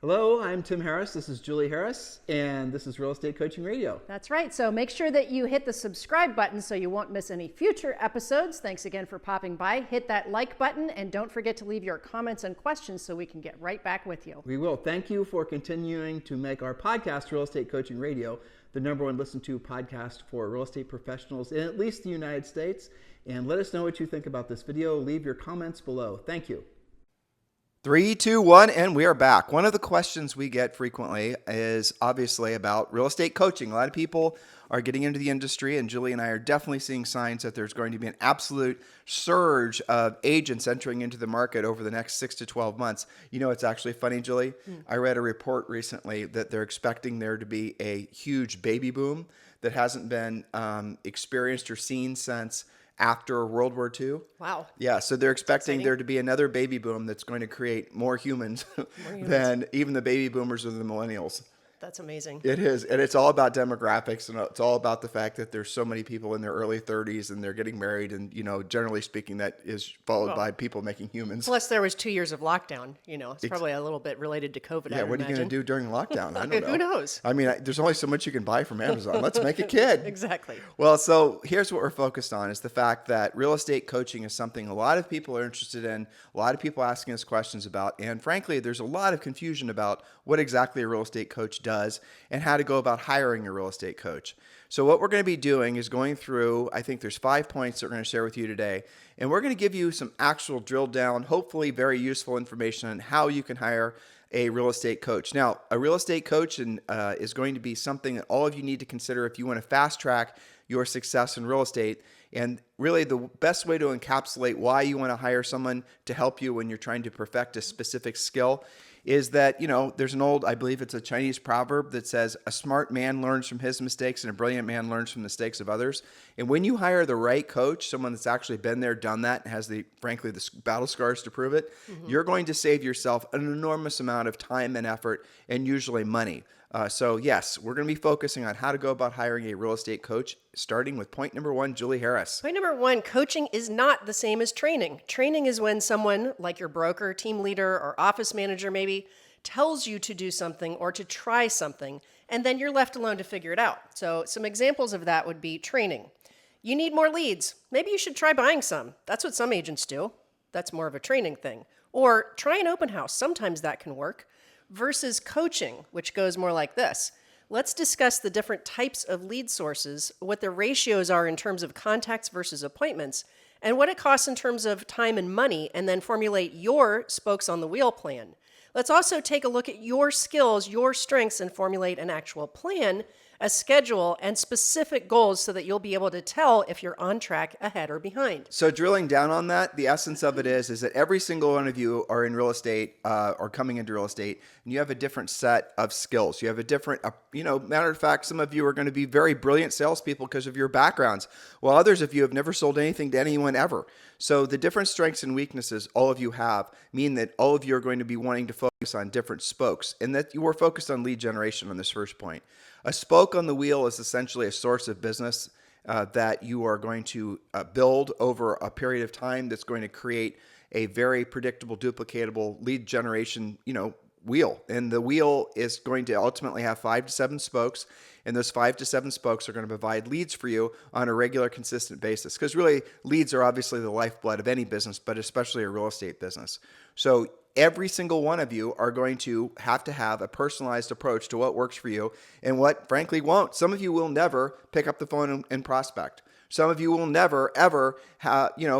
Hello, I'm Tim Harris. This is Julie Harris, and this is Real Estate Coaching Radio. That's right. So make sure that you hit the subscribe button so you won't miss any future episodes. Thanks again for popping by. Hit that like button, and don't forget to leave your comments and questions so we can get right back with you. We will. Thank you for continuing to make our podcast, Real Estate Coaching Radio, the #1 listened to podcast for real estate professionals in at least the United States. And let us know what you think about this video. Leave your comments below. Thank you. 3, 2, 1, and we are back. One of the questions we get frequently is obviously about real estate coaching. A lot of people are getting into the industry, and Julie and I are definitely seeing signs that there's going to be an absolute surge of agents entering into the market over the next 6 to 12 months. You know, it's actually funny, Julie. I read a report recently that they're expecting there to be a huge baby boom that hasn't been experienced or seen since after World War II. Wow. Yeah, so they're expecting there to be another baby boom that's going to create more humans, than even the baby boomers or the millennials. That's amazing. It is, and it's all about demographics, and it's all about the fact that there's so many people in their early 30s and they're getting married, and generally speaking, that is followed by people making humans. Plus, there was 2 years of lockdown. It's probably a little bit related to COVID. Yeah, what are you going to do during lockdown? I don't know. Who knows? I mean, there's only so much you can buy from Amazon. Let's make a kid. Exactly. Well, so here's what we're focused on is the fact that real estate coaching is something a lot of people are interested in, a lot of people asking us questions about, and frankly, there's a lot of confusion about what exactly a real estate coach does and how to go about hiring a real estate coach. So what we're going to be doing is going through, I think there's 5 points that we're going to share with you today, and we're going to give you some actual drilled down, hopefully very useful information on how you can hire a real estate coach. Now, a real estate coach is going to be something that all of you need to consider if you want to fast track your success in real estate. And really the best way to encapsulate why you want to hire someone to help you when you're trying to perfect a specific skill is that, there's an old, I believe it's a Chinese proverb that says, a smart man learns from his mistakes and a brilliant man learns from the mistakes of others. And when you hire the right coach, someone that's actually been there, done that, and has the battle scars to prove it, you're going to save yourself an enormous amount of time and effort and usually money. So yes, we're going to be focusing on how to go about hiring a real estate coach, starting with point number 1, Julie Harris. Point number 1, coaching is not the same as training. Training is when someone, like your broker, team leader, or office manager maybe, tells you to do something or to try something, and then you're left alone to figure it out. So some examples of that would be training. You need more leads. Maybe you should try buying some. That's what some agents do. That's more of a training thing. Or try an open house. Sometimes that can work. Versus coaching, which goes more like this. Let's discuss the different types of lead sources, what the ratios are in terms of contacts versus appointments, and what it costs in terms of time and money, and then formulate your spokes on the wheel plan. Let's also take a look at your skills, your strengths, and formulate an actual plan, a schedule, and specific goals so that you'll be able to tell if you're on track, ahead, or behind. So drilling down on that, the essence of it is that every single one of you are in real estate or coming into real estate, and you have a different set of skills. You have a different, matter of fact, some of you are going to be very brilliant salespeople because of your backgrounds, while others of you have never sold anything to anyone ever. So the different strengths and weaknesses all of you have mean that all of you are going to be wanting to focus on different spokes, and that you are focused on lead generation on this first point. A spoke on the wheel is essentially a source of business that you are going to build over a period of time that's going to create a very predictable, duplicatable lead generation, wheel. And the wheel is going to ultimately have 5 to 7 spokes, and those 5 to 7 spokes are going to provide leads for you on a regular, consistent basis. Because really, leads are obviously the lifeblood of any business, but especially a real estate business. So every single one of you are going to have a personalized approach to what works for you and what, frankly, won't. Some of you will never pick up the phone and prospect. Some of you will never, ever,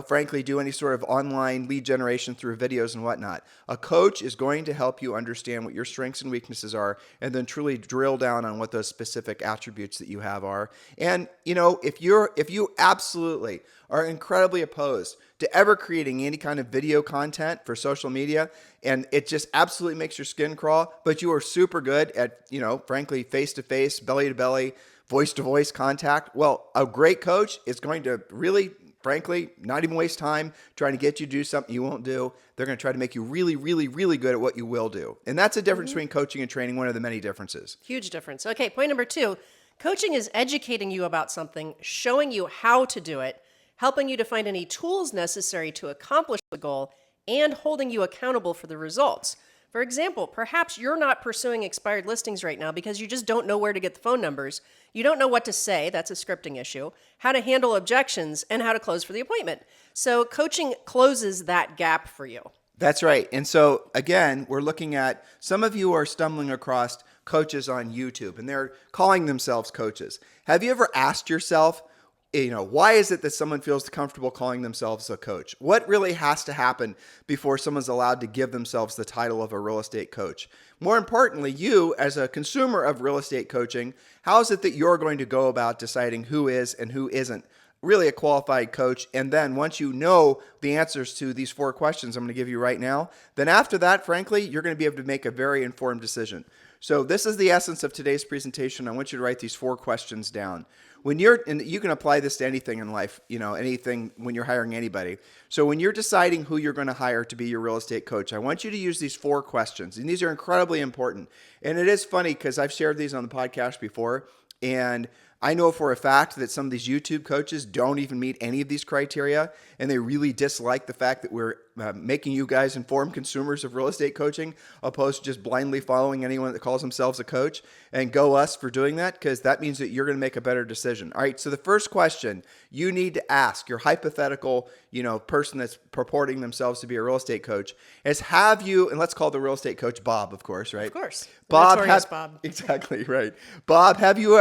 frankly, do any sort of online lead generation through videos and whatnot. A coach is going to help you understand what your strengths and weaknesses are and then truly drill down on what those specific attributes that you have are. And, if you absolutely are incredibly opposed to ever creating any kind of video content for social media, and it just absolutely makes your skin crawl, but you are super good at, frankly, face-to-face, belly-to-belly, voice-to-voice contact, well, a great coach is going to really, frankly, not even waste time trying to get you to do something you won't do. They're going to try to make you really, really, really good at what you will do. And that's the difference between coaching and training, one of the many differences. Huge difference. Okay, point number 2. Coaching is educating you about something, showing you how to do it, helping you to find any tools necessary to accomplish the goal, and holding you accountable for the results. For example, perhaps you're not pursuing expired listings right now because you just don't know where to get the phone numbers. You don't know what to say, that's a scripting issue, how to handle objections, and how to close for the appointment. So coaching closes that gap for you. That's right. And so again, we're looking at, some of you are stumbling across coaches on YouTube and they're calling themselves coaches. Have you ever asked yourself, why is it that someone feels comfortable calling themselves a coach? What really has to happen before someone's allowed to give themselves the title of a real estate coach? More importantly, you as a consumer of real estate coaching, how is it that you're going to go about deciding who is and who isn't really a qualified coach? And then once you know the answers to these 4 questions I'm going to give you right now, then after that, frankly, you're going to be able to make a very informed decision. So this is the essence of today's presentation. I want you to write these 4 questions down. And you can apply this to anything in life, anything when you're hiring anybody. So when you're deciding who you're going to hire to be your real estate coach, I want you to use these 4 questions. And these are incredibly important. And it is funny because I've shared these on the podcast before. And I know for a fact that some of these YouTube coaches don't even meet any of these criteria, and they really dislike the fact that we're making you guys informed consumers of real estate coaching, opposed to just blindly following anyone that calls themselves a coach. And go us for doing that, because that means that you're going to make a better decision. All right, so the first question you need to ask your hypothetical, person that's purporting themselves to be a real estate coach is, have you, and let's call the real estate coach Bob, of course, right? Of course. Bob, Bob. Exactly, right. Bob, have you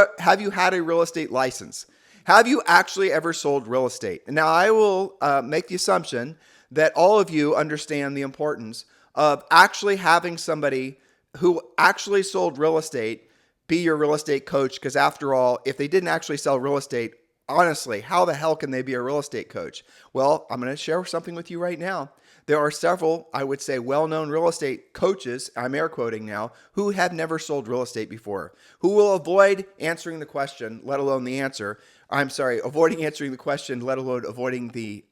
had a real estate license? Have you actually ever sold real estate? And now I will make the assumption that all of you understand the importance of actually having somebody who actually sold real estate be your real estate coach, because after all, if they didn't actually sell real estate, honestly, how the hell can they be a real estate coach? Well, I'm going to share something with you right now. There are several, I would say, well-known real estate coaches, I'm air quoting now, who have never sold real estate before, who will avoid answering the question, let alone the answer. Avoiding answering the question, let alone avoiding the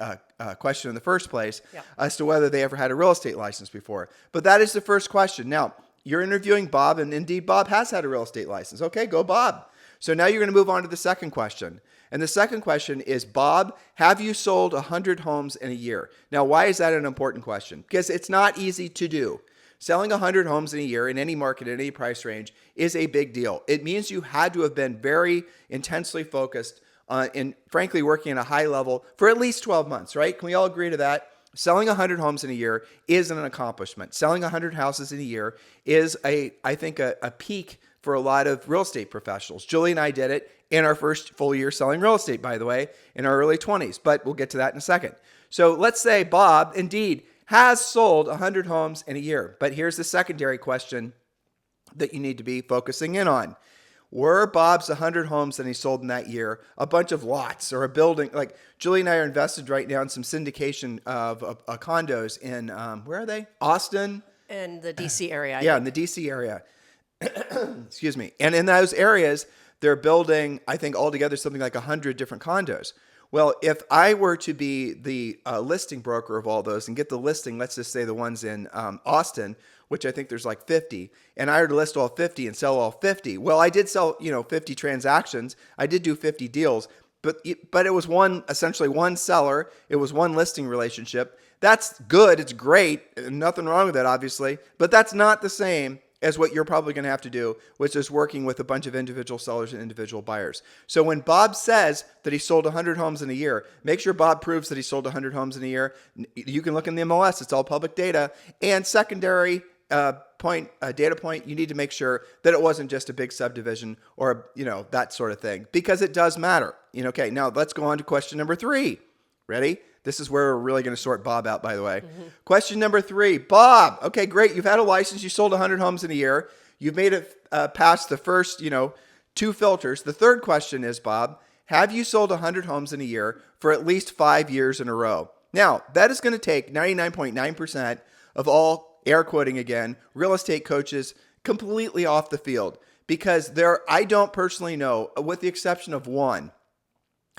question in the first place, as to whether they ever had a real estate license before. But that is the first question. Now, you're interviewing Bob, and indeed Bob has had a real estate license. Okay, go Bob. So now you're going to move on to the second question. And the second question is, Bob, have you sold 100 homes in a year? Now, why is that an important question? Because it's not easy to do. Selling 100 homes in a year in any market, at any price range, is a big deal. It means you had to have been very intensely focused and frankly working at a high level for at least 12 months, right? Can we all agree to that? Selling 100 homes in a year is an accomplishment. Selling 100 houses in a year is, I think, a peak for a lot of real estate professionals. Julie and I did it in our first full year selling real estate, by the way, in our early 20s, but we'll get to that in a second. So let's say Bob indeed has sold 100 homes in a year, but here's the secondary question that you need to be focusing in on. Were Bob's 100 homes that he sold in that year a bunch of lots or a building? Like Julie and I are invested right now in some syndication of condos in, where are they? Austin. And the DC area. Yeah, in the DC area. Excuse me. And in those areas, they're building, I think altogether, something like 100 different condos. Well, if I were to be the listing broker of all those and get the listing, let's just say the ones in Austin, which I think there's like 50, and I were to list all 50 and sell all 50. Well, I did sell, 50 transactions. I did do 50 deals, but it was essentially one seller. It was one listing relationship. That's good. It's great. Nothing wrong with that, obviously, but that's not the same as what you're probably going to have to do, which is working with a bunch of individual sellers and individual buyers. So when Bob says that he sold 100 homes in a year, make sure Bob proves that he sold 100 homes in a year. You can look in the MLS. It's all public data. And secondary data point, you need to make sure that it wasn't just a big subdivision or, that sort of thing, because it does matter. Okay, now let's go on to question number 3. Ready? This is where we're really going to sort Bob out, by the way. Mm-hmm. Question number 3, Bob. Okay, great. You've had a license. You sold 100 homes in a year. You've made it past the first, 2 filters. The third question is, Bob, have you sold 100 homes in a year for at least 5 years in a row? Now, that is going to take 99.9% of all, air quoting again, real estate coaches completely off the field, because I don't personally know, with the exception of one,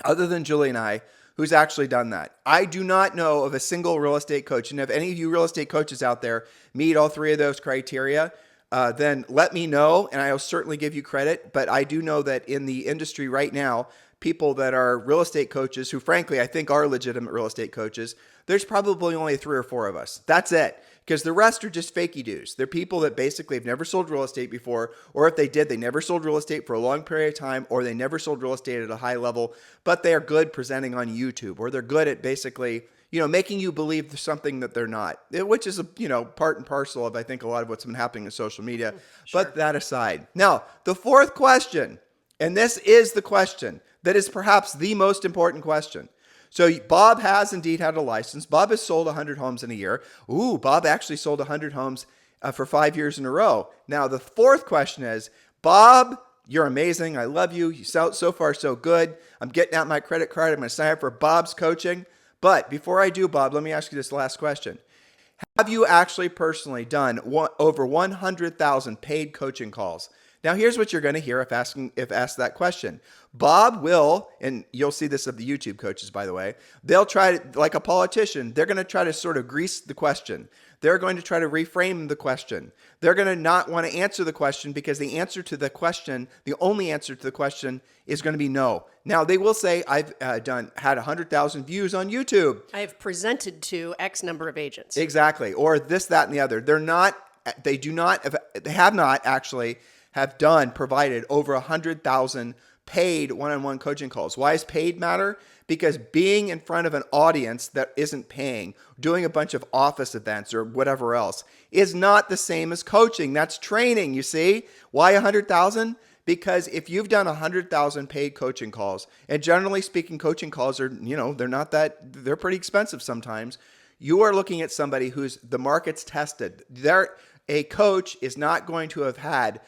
other than Julie and I, who's actually done that. I do not know of a single real estate coach. And if any of you real estate coaches out there meet all 3 of those criteria, then let me know, and I'll certainly give you credit. But I do know that in the industry right now, people that are real estate coaches, who frankly I think are legitimate real estate coaches, there's probably only 3 or 4 of us. That's it. because the rest are just fakey dudes. They're people that basically have never sold real estate before, or if they did, they never sold real estate for a long period of time, or they never sold real estate at a high level, but they are good presenting on YouTube, or they're good at basically, making you believe there's something that they're not, which is, part and parcel of, I think, a lot of what's been happening in social media. Sure. But that aside. Now, the fourth question, and this is the question that is perhaps the most important question. So Bob has indeed had a license. Bob has sold 100 homes in a year. Ooh, Bob actually sold 100 homes for 5 years in a row. Now, the fourth question is, Bob, you're amazing. I love you. You sound so far so good. I'm getting out my credit card. I'm going to sign up for Bob's coaching. But before I do, Bob, let me ask you this last question. Have you actually personally done over 100,000 paid coaching calls? Now, here's what you're going to hear if asked that question. Bob will, and you'll see this of the YouTube coaches, by the way, they'll try to, like a politician, they're going to try to sort of grease the question. They're going to try to reframe the question. They're going to not want to answer the question because the answer to the question, the only answer to the question is going to be no. Now, they will say, I've had 100,000 views on YouTube. I have presented to X number of agents. Exactly. Or this, that, and the other. They have not actually provided over 100,000 paid one-on-one coaching calls. Why does paid matter? Because being in front of an audience that isn't paying, doing a bunch of office events or whatever else, is not the same as coaching. That's training, you see? Why 100,000? Because if you've done 100,000 paid coaching calls, and generally speaking, coaching calls are, they're pretty expensive sometimes. You are looking at somebody who's the market's tested. A coach is not going to have had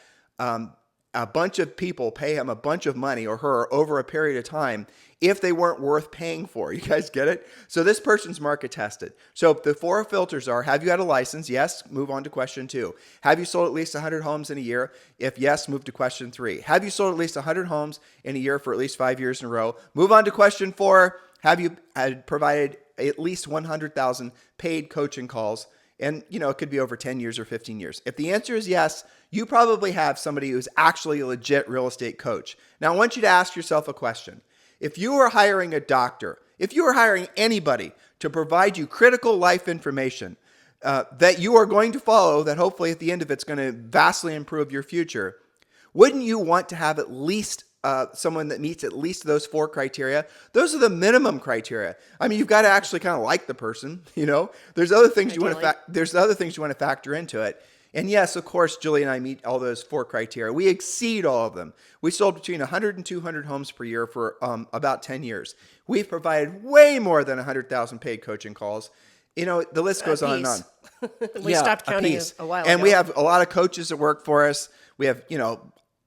a bunch of people pay him a bunch of money or her over a period of time if they weren't worth paying for. You guys get it? So this person's market tested. So the four filters are, have you had a license? Yes. Move on to question 2. Have you sold at least 100 homes in a year? If yes, move to question 3. Have you sold at least 100 homes in a year for at least 5 years in a row? Move on to question 4. Have you provided at least 100,000 paid coaching calls? And, it could be over 10 years or 15 years. If the answer is yes, you probably have somebody who's actually a legit real estate coach. Now, I want you to ask yourself a question. If you were hiring a doctor, if you were hiring anybody to provide you critical life information that you are going to follow, that hopefully at the end of it's going to vastly improve your future, wouldn't you want to have at least someone that meets at least those 4 criteria? Those are the minimum criteria. I mean, you've got to actually kind of like the person. There's other things you want to factor into it. And yes, of course, Julie and I meet all those 4 criteria. We exceed all of them. We sold between 100 and 200 homes per year for about 10 years. We've provided way more than 100,000 paid coaching calls. The list goes on and on. We stopped counting a while ago. And we have a lot of coaches that work for us. We have,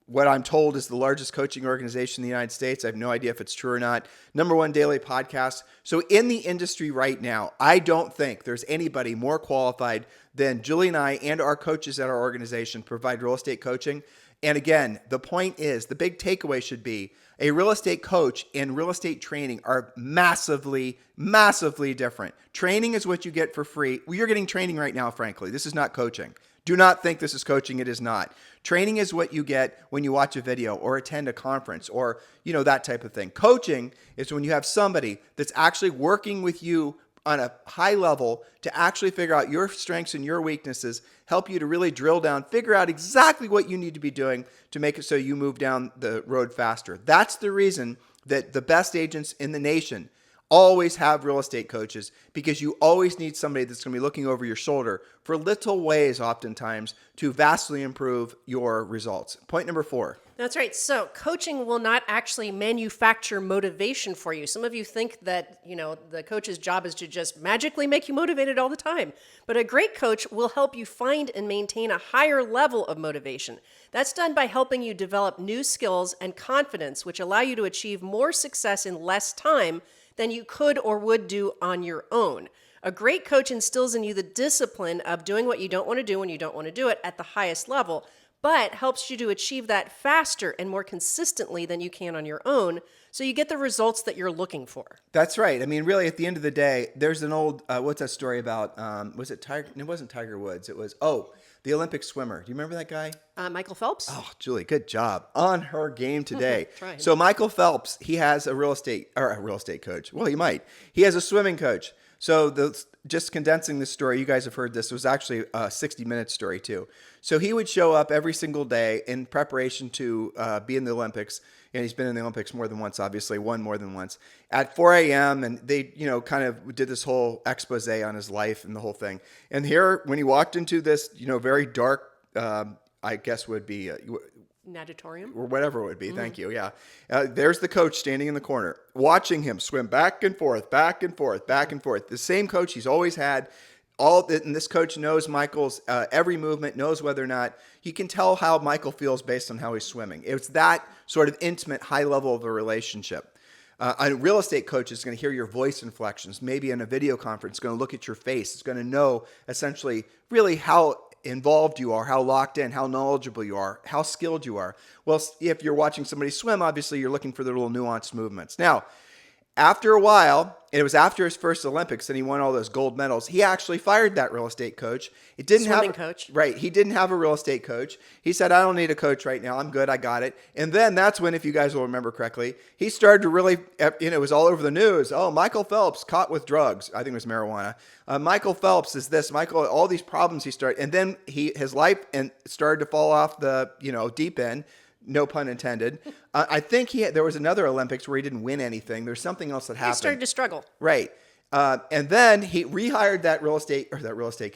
what I'm told is the largest coaching organization in the United States. I have no idea if it's true or not. #1 daily podcast. So in the industry right now, I don't think there's anybody more qualified than Julie and I and our coaches at our organization provide real estate coaching. And again, the point is, the big takeaway should be a real estate coach and real estate training are massively, massively different. Training is what you get for free. Well, you're getting training right now, frankly. This is not coaching. Do not think this is coaching. It is not. Training is what you get when you watch a video or attend a conference or, that type of thing. Coaching is when you have somebody that's actually working with you on a high level to actually figure out your strengths and your weaknesses, help you to really drill down, figure out exactly what you need to be doing to make it so you move down the road faster. That's the reason that the best agents in the nation always have real estate coaches, because you always need somebody that's going to be looking over your shoulder for little ways oftentimes to vastly improve your results. Point number 4. That's right. So coaching will not actually manufacture motivation for you. Some of you think that, the coach's job is to just magically make you motivated all the time. But a great coach will help you find and maintain a higher level of motivation. That's done by helping you develop new skills and confidence, which allow you to achieve more success in less time than you could or would do on your own. A great coach instills in you the discipline of doing what you don't want to do when you don't want to do it at the highest level, but helps you to achieve that faster and more consistently than you can on your own, so you get the results that you're looking for. That's right. I mean, really, at the end of the day, there's an old, what's that story about? Was it Tiger? It wasn't Tiger Woods. It was, the Olympic swimmer. Do you remember that guy? Michael Phelps? Oh, Julie, good job on her game today. Trying. So Michael Phelps, he has a real estate coach. Well, he might. He has a swimming coach. So just condensing the story, you guys have heard this. It was actually a 60-minute story too. So he would show up every single day in preparation to be in the Olympics. And he's been in the Olympics more than once, obviously, won more than once, at 4 a.m. And they, kind of did this whole expose on his life and the whole thing. And here, when he walked into this, very dark, I guess would be natatorium or whatever it would be. Thank you. Yeah. There's the coach standing in the corner, watching him swim back and forth, back and forth, back and forth. The same coach he's always had. And this coach knows Michael's every movement, knows whether or not you can tell how Michael feels based on how he's swimming. It's that sort of intimate, high level of a relationship. A real estate coach is going to hear your voice inflections, maybe in a video conference, going to look at your face. It's going to know essentially really how involved you are, how locked in, how knowledgeable you are, how skilled you are. Well, if you're watching somebody swim, obviously you're looking for the little nuanced movements. Now, after a while, it was after his first Olympics and he won all those gold medals, he actually fired that real estate coach. It didn't Swimming coach. Right. He didn't have a real estate coach. He said, I don't need a coach right now. I'm good. I got it. And then that's when, if you guys will remember correctly, he started to really, it was all over the news. Oh, Michael Phelps caught with drugs. I think it was marijuana. Michael Phelps is this. Michael, all these problems he started. And then his life started to fall off the, deep end. No pun intended. I think there was another Olympics where he didn't win anything. There's something else that happened. He started to struggle. Right. And then he rehired that real estate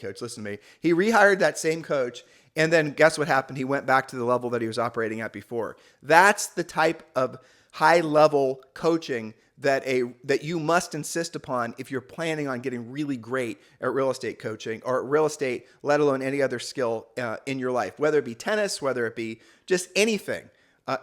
coach. Listen to me. He rehired that same coach. And then guess what happened? He went back to the level that he was operating at before. That's the type of high level coaching that you must insist upon if you're planning on getting really great at real estate coaching or real estate, let alone any other skill in your life, whether it be tennis, whether it be just anything.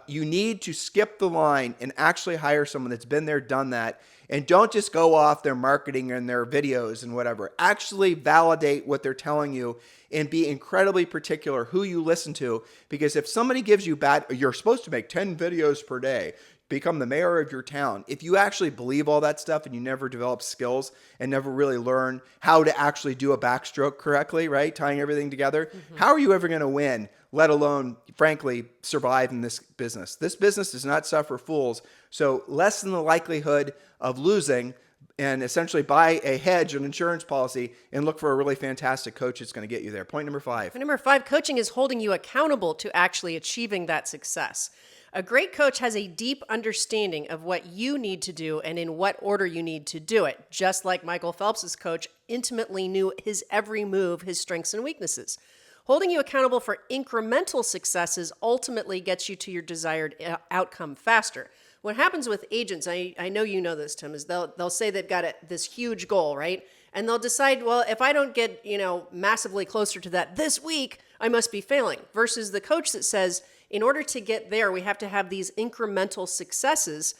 You need to skip the line and actually hire someone that's been there, done that, and don't just go off their marketing and their videos and whatever. Actually validate what they're telling you and be incredibly particular who you listen to, because if somebody gives you you're supposed to make 10 videos per day, become the mayor of your town. If you actually believe all that stuff and you never develop skills and never really learn how to actually do a backstroke correctly, right? Tying everything together, how are you ever going to win, let alone, frankly, survive in this business? This business does not suffer fools. So lessen the likelihood of losing and essentially buy a hedge, an insurance policy, and look for a really fantastic coach that's going to get you there. Point number 5. Point number 5, coaching is holding you accountable to actually achieving that success. A great coach has a deep understanding of what you need to do and in what order you need to do it, just like Michael Phelps' coach intimately knew his every move, his strengths and weaknesses. Holding you accountable for incremental successes ultimately gets you to your desired outcome faster. What happens with agents, I know you know this, Tim, is they'll say they've got this huge goal, right? And they'll decide, well, if I don't get, massively closer to that this week, I must be failing. Versus the coach that says, in order to get there, we have to have these incremental successes,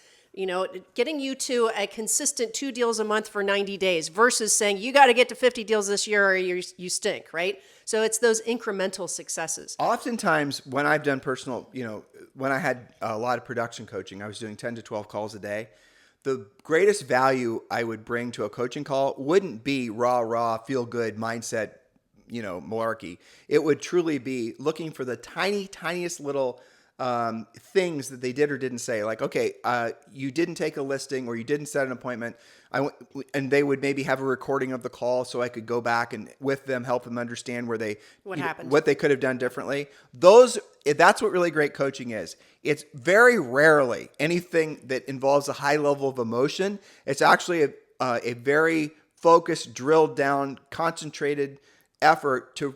getting you to a consistent 2 deals a month for 90 days versus saying, you got to get to 50 deals this year or you stink, right? So it's those incremental successes. Oftentimes when I've done personal, when I had a lot of production coaching, I was doing 10 to 12 calls a day. The greatest value I would bring to a coaching call wouldn't be raw, feel good mindset, malarkey. It would truly be looking for the tiniest little things that they did or didn't say. Like, okay, you didn't take a listing or you didn't set an appointment. And they would maybe have a recording of the call so I could go back and with them help them understand where what they could have done differently. That's what really great coaching is. It's very rarely anything that involves a high level of emotion. It's actually a very focused, drilled down, concentrated effort to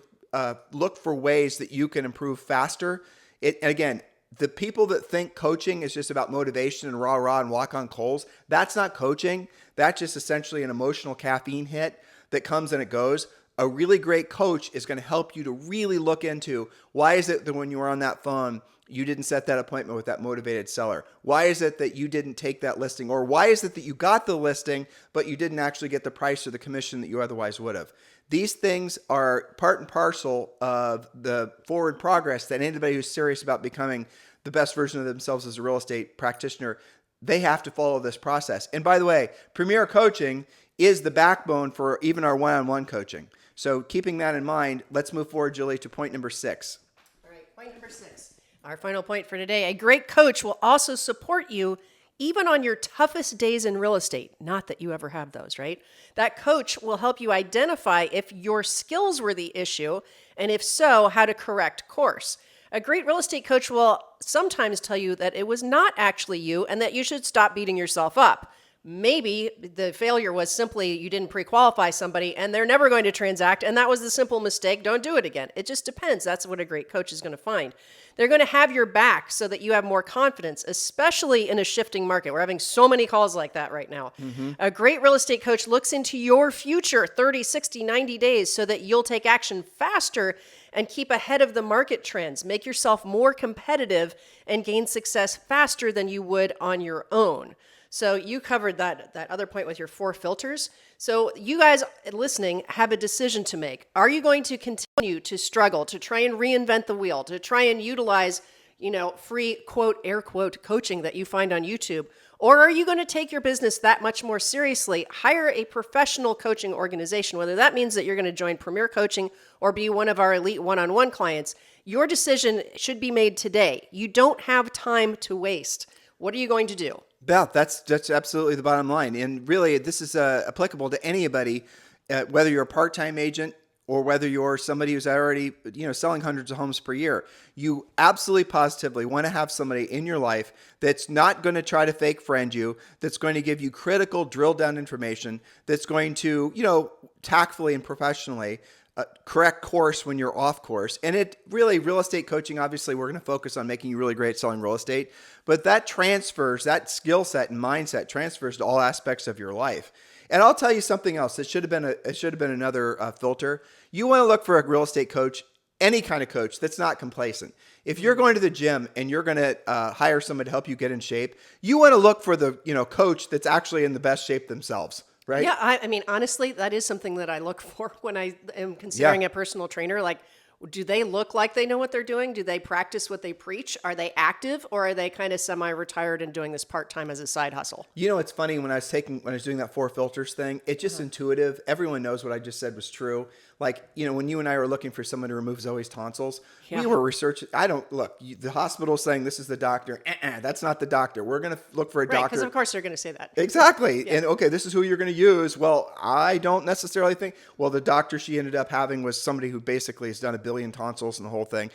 look for ways that you can improve faster. And again, the people that think coaching is just about motivation and rah and walk on coals, that's not coaching. That's just essentially an emotional caffeine hit that comes and it goes. A really great coach is going to help you to really look into why is it that when you were on that phone, you didn't set that appointment with that motivated seller? Why is it that you didn't take that listing? Or why is it that you got the listing, but you didn't actually get the price or the commission that you otherwise would have? These things are part and parcel of the forward progress that anybody who's serious about becoming the best version of themselves as a real estate practitioner, they have to follow this process. And by the way, Premier Coaching is the backbone for even our one-on-one coaching. So keeping that in mind, let's move forward, Julie, to point number 6. All right, point number 6. Our final point for today. A great coach will also support you even on your toughest days in real estate. Not that you ever have those, right? That coach will help you identify if your skills were the issue, and if so, how to correct course. A great real estate coach will sometimes tell you that it was not actually you and that you should stop beating yourself up. Maybe the failure was simply you didn't pre-qualify somebody and they're never going to transact, and that was the simple mistake. Don't do it again. It just depends. That's what a great coach is going to find. They're going to have your back so that you have more confidence, especially in a shifting market. We're having so many calls like that right now. A great real estate coach looks into your future 30, 60, 90 days so that you'll take action faster and keep ahead of the market trends. Make yourself more competitive and gain success faster than you would on your own. So you covered that other point with your 4 filters. So you guys listening have a decision to make. Are you going to continue to struggle, to try and reinvent the wheel, to try and utilize, free quote, air quote coaching that you find on YouTube? Or are you going to take your business that much more seriously, hire a professional coaching organization, whether that means that you're going to join Premier Coaching or be one of our elite one-on-one clients? Your decision should be made today. You don't have time to waste. What are you going to do? Beth, that's absolutely the bottom line. And really, this is applicable to anybody, whether you're a part-time agent or whether you're somebody who's already, selling hundreds of homes per year. You absolutely positively want to have somebody in your life that's not going to try to fake friend you, that's going to give you critical drill down information, that's going to, tactfully and professionally correct course when you're off course. And it really, real estate coaching, obviously, we're going to focus on making you really great at selling real estate, but that transfers, that skill set and mindset transfers to all aspects of your life. And I'll tell you something else. It should have been another filter. You want to look for a real estate coach, any kind of coach that's not complacent. If you're going to the gym and you're going to hire someone to help you get in shape, you want to look for the coach that's actually in the best shape themselves. Right? Yeah, I mean, honestly, that is something that I look for when I am considering a personal trainer. Like, do they look like they know what they're doing? Do they practice what they preach? Are they active, or are they kind of semi-retired and doing this part-time as a side hustle? It's funny, when I was doing that 4 filters thing, it's just intuitive. Everyone knows what I just said was true. Like, when you and I were looking for someone to remove Zoe's tonsils, we were researching. The hospital's saying this is the doctor. That's not the doctor. We're going to look for a doctor. Because of course they're going to say that. Exactly. Yeah. And okay, this is who you're going to use. Well, I don't necessarily think, the doctor she ended up having was somebody who basically has done 1 billion tonsils and the whole thing.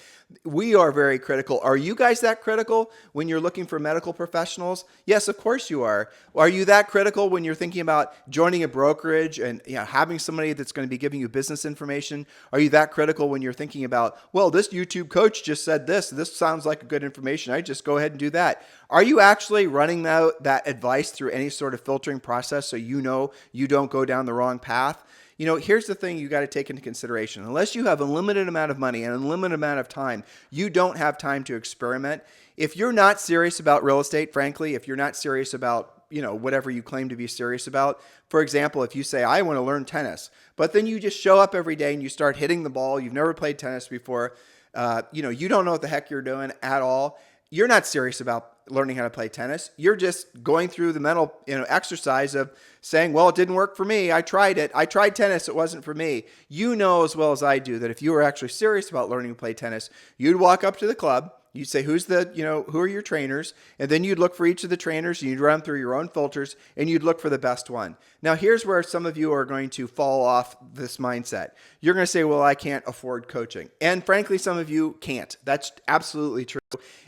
We are very critical. Are you guys that critical when you're looking for medical professionals? Yes, of course you are. Are you that critical when you're thinking about joining a brokerage and having somebody that's going to be giving you business information? Are you that critical when you're thinking about, this YouTube coach just said this sounds like a good information, I just go ahead and do that? Are you actually running that advice through any sort of filtering process so you don't go down the wrong path? Here's the thing you got to take into consideration. Unless you have a limited amount of money and a limited amount of time, you don't have time to experiment. If you're not serious about real estate, frankly, if you're not serious about whatever you claim to be serious about. For example, if you say, I want to learn tennis, but then you just show up every day and you start hitting the ball, you've never played tennis before, you don't know what the heck you're doing at all. You're not serious about learning how to play tennis. You're just going through the mental exercise of saying, it didn't work for me. I tried it. I tried tennis. It wasn't for me. You know as well as I do that if you were actually serious about learning to play tennis, you'd walk up to the club. You'd say, who are your trainers? And then you'd look for each of the trainers and you'd run through your own filters and you'd look for the best one. Now, here's where some of you are going to fall off this mindset. You're going to say, I can't afford coaching. And frankly, some of you can't. That's absolutely true.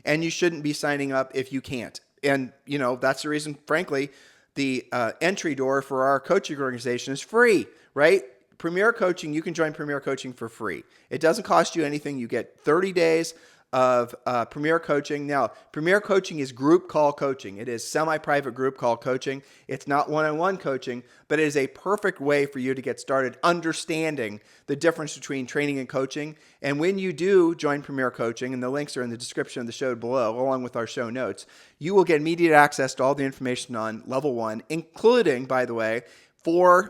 And you shouldn't be signing up if you can't. And, that's the reason, frankly, the entry door for our coaching organization is free, right? Premier Coaching, you can join Premier Coaching for free. It doesn't cost you anything. You get 30 days of Premier Coaching. Now, Premier Coaching is group call coaching. It is semi-private group call coaching. It's not one-on-one coaching, but it is a perfect way for you to get started understanding the difference between training and coaching. And when you do join Premier Coaching, and the links are in the description of the show below, along with our show notes, you will get immediate access to all the information on level 1, including, by the way, 5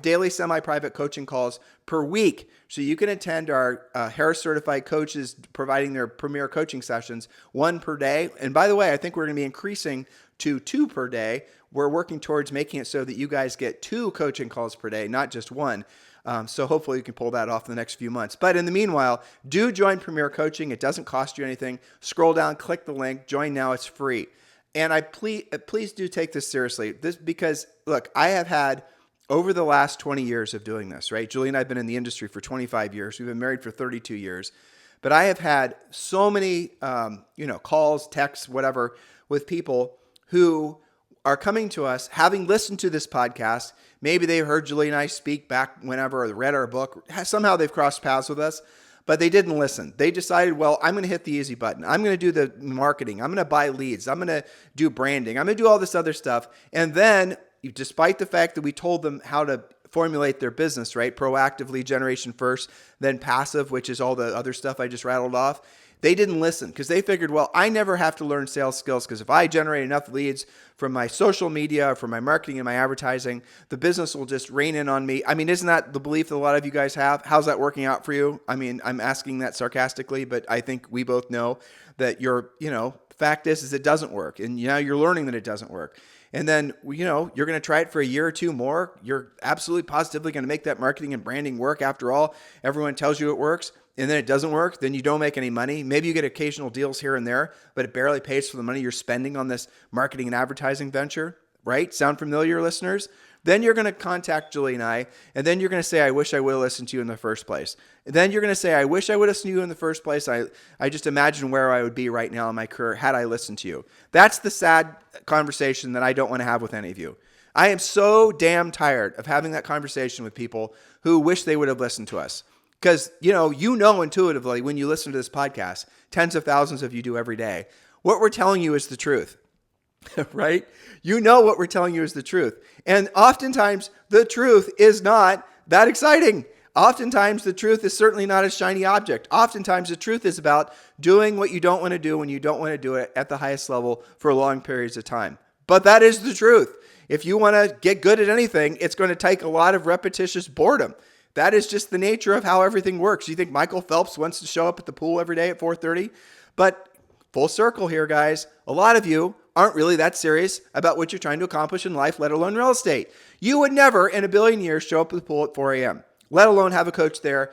daily semi-private coaching calls per week. So you can attend our Harris certified coaches providing their premier coaching sessions, 1 per day. And by the way, I think we're going to be increasing to 2 per day. We're working towards making it so that you guys get 2 coaching calls per day, not just 1. So hopefully you can pull that off in the next few months. But in the meanwhile, do join Premier Coaching. It doesn't cost you anything. Scroll down, click the link, join now. It's free. And I please do take this seriously. Because look, I have had over the last 20 years of doing this, right? Julie and I have been in the industry for 25 years. We've been married for 32 years. But I have had so many, calls, texts, whatever, with people who are coming to us, having listened to this podcast. Maybe they heard Julie and I speak back whenever, or read our book. Somehow they've crossed paths with us, but they didn't listen. They decided, well, I'm going to hit the easy button. I'm going to do the marketing. I'm going to buy leads. I'm going to do branding. I'm going to do all this other stuff. And then, despite the fact that we told them how to formulate their business, right? Proactively, generation first, then passive, which is all the other stuff I just rattled off. They didn't listen because they figured, well, I never have to learn sales skills because if I generate enough leads from my social media, from my marketing and my advertising, the business will just rain in on me. I mean, isn't that the belief that a lot of you guys have? How's that working out for you? I mean, I'm asking that sarcastically, but I think we both know that fact is it doesn't work. And you're learning that it doesn't work. And then, you're going to try it for a year or two more. You're absolutely positively going to make that marketing and branding work. After all, everyone tells you it works. And then it doesn't work, then you don't make any money. Maybe you get occasional deals here and there, but it barely pays for the money you're spending on this marketing and advertising venture, right? Sound familiar, listeners? Then you're going to contact Julie and I, and then you're going to say, I wish I would have listened to you in the first place. And then you're going to say, I wish I would have listened to you in the first place. I just imagine where I would be right now in my career had I listened to you. That's the sad conversation that I don't want to have with any of you. I am so damn tired of having that conversation with people who wish they would have listened to us. Because, intuitively when you listen to this podcast, tens of thousands of you do every day, what we're telling you is the truth, right? What we're telling you is the truth. And oftentimes the truth is not that exciting. Oftentimes the truth is certainly not a shiny object. Oftentimes the truth is about doing what you don't want to do when you don't want to do it at the highest level for long periods of time. But that is the truth. If you want to get good at anything, it's going to take a lot of repetitious boredom. That is just the nature of how everything works. You think Michael Phelps wants to show up at the pool every day at 4:30? But full circle here, guys. A lot of you aren't really that serious about what you're trying to accomplish in life, let alone real estate. You would never in a billion years show up at the pool at 4 a.m., let alone have a coach there,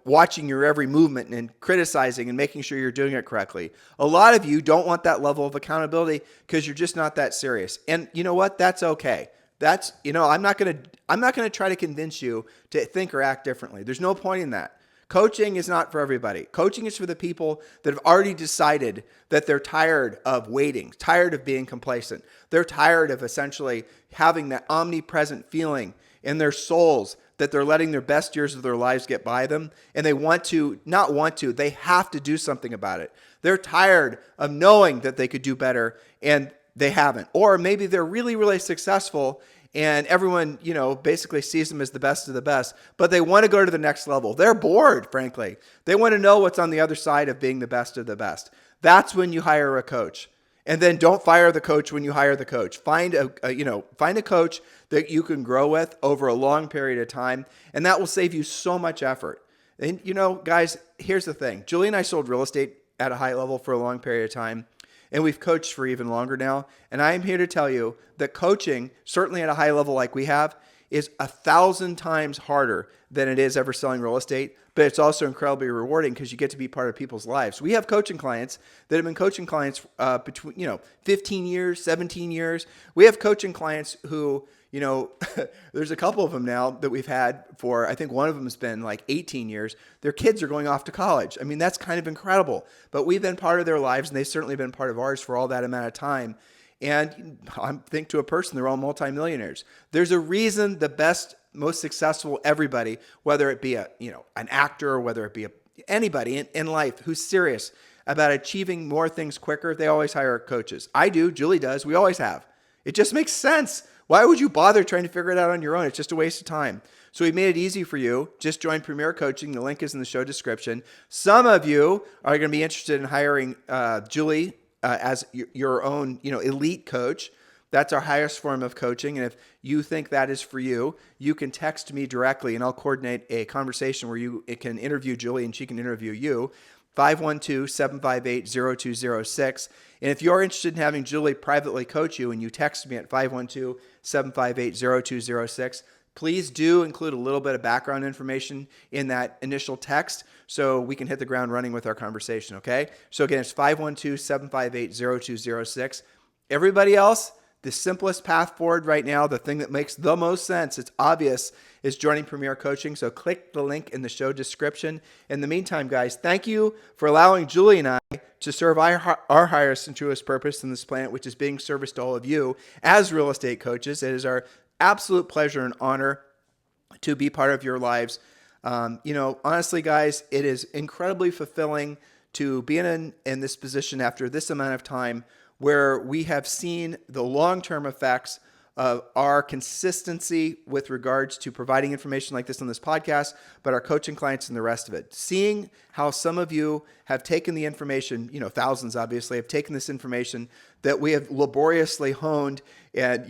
watching your every movement and criticizing and making sure you're doing it correctly. A lot of you don't want that level of accountability because you're just not that serious. And you know what? That's okay. That's, I'm not going to try to convince you to think or act differently. There's no point in that. Coaching is not for everybody. Coaching is for the people that have already decided that they're tired of waiting, tired of being complacent. They're tired of essentially having that omnipresent feeling in their souls that they're letting their best years of their lives get by them. And they they have to do something about it. They're tired of knowing that they could do better and they haven't. Or maybe they're really, really successful and everyone, basically sees them as the best of the best, but they want to go to the next level. They're bored, frankly. They want to know what's on the other side of being the best of the best. That's when you hire a coach. And then don't fire the coach when you hire the coach. Find a coach that you can grow with over a long period of time, and that will save you so much effort. And guys, here's the thing. Julie and I sold real estate at a high level for a long period of time. And we've coached for even longer now. And I am here to tell you that coaching, certainly at a high level like we have, is 1,000 times harder than it is ever selling real estate. But it's also incredibly rewarding because you get to be part of people's lives. We have coaching clients that have been coaching clients between 15 years, 17 years. We have coaching clients who, there's a couple of them now that we've had for, I think one of them has been like 18 years. Their kids are going off to college. I mean, that's kind of incredible. But we've been part of their lives, and they've certainly been part of ours for all that amount of time. And I think to a person, they're all multimillionaires. There's a reason the best, most successful everybody, whether it be an actor or whether it be anybody in life who's serious about achieving more things quicker, they always hire coaches. I do. Julie does. We always have. It just makes sense. Why would you bother trying to figure it out on your own? It's just a waste of time. So we made it easy for you. Just join Premier Coaching. The link is in the show description. Some of you are going to be interested in hiring Julie as your own, elite coach. That's our highest form of coaching. And if you think that is for you, you can text me directly and I'll coordinate a conversation where you can interview Julie and she can interview you. 512-758-0206. And if you're interested in having Julie privately coach you and you text me at 512-758-0206, please do include a little bit of background information in that initial text so we can hit the ground running with our conversation, okay? So again, it's 512-758-0206. Everybody else, the simplest path forward right now, the thing that makes the most sense, it's obvious, is joining Premier Coaching. So click the link in the show description. In the meantime, guys, thank you for allowing Julie and I to serve our highest and truest purpose in this planet, which is being service to all of you as real estate coaches. It is our absolute pleasure and honor to be part of your lives. Honestly, guys, it is incredibly fulfilling to be in this position after this amount of time, where we have seen the long-term effects of our consistency with regards to providing information like this on this podcast, but our coaching clients and the rest of it. Seeing how some of you have taken the information, thousands obviously, have taken this information that we have laboriously honed and,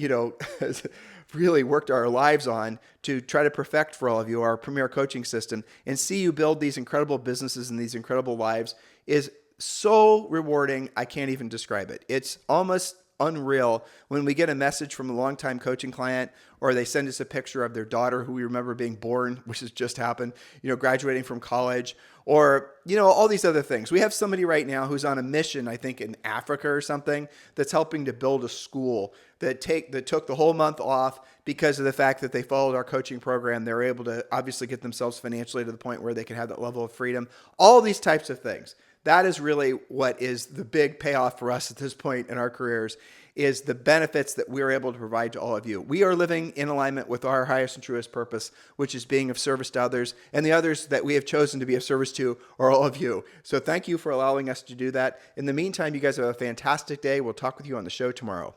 really worked our lives on to try to perfect for all of you our Premier Coaching system, and see you build these incredible businesses and these incredible lives is so rewarding. I can't even describe it. It's almost unreal when we get a message from a longtime coaching client, or they send us a picture of their daughter who we remember being born, which has just happened, graduating from college, or, all these other things. We have somebody right now who's on a mission, I think in Africa or something, that's helping to build a school that took the whole month off because of the fact that they followed our coaching program. They're able to obviously get themselves financially to the point where they can have that level of freedom. All these types of things. That is really what is the big payoff for us at this point in our careers, is the benefits that we're able to provide to all of you. We are living in alignment with our highest and truest purpose, which is being of service to others, and the others that we have chosen to be of service to are all of you. So thank you for allowing us to do that. In the meantime, you guys have a fantastic day. We'll talk with you on the show tomorrow.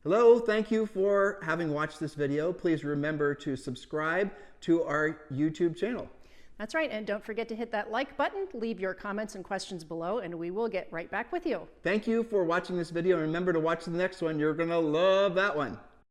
Hello, thank you for having watched this video. Please remember to subscribe to our YouTube channel. That's right, and don't forget to hit that like button, leave your comments and questions below, and we will get right back with you. Thank you for watching this video, and remember to watch the next one. You're going to love that one.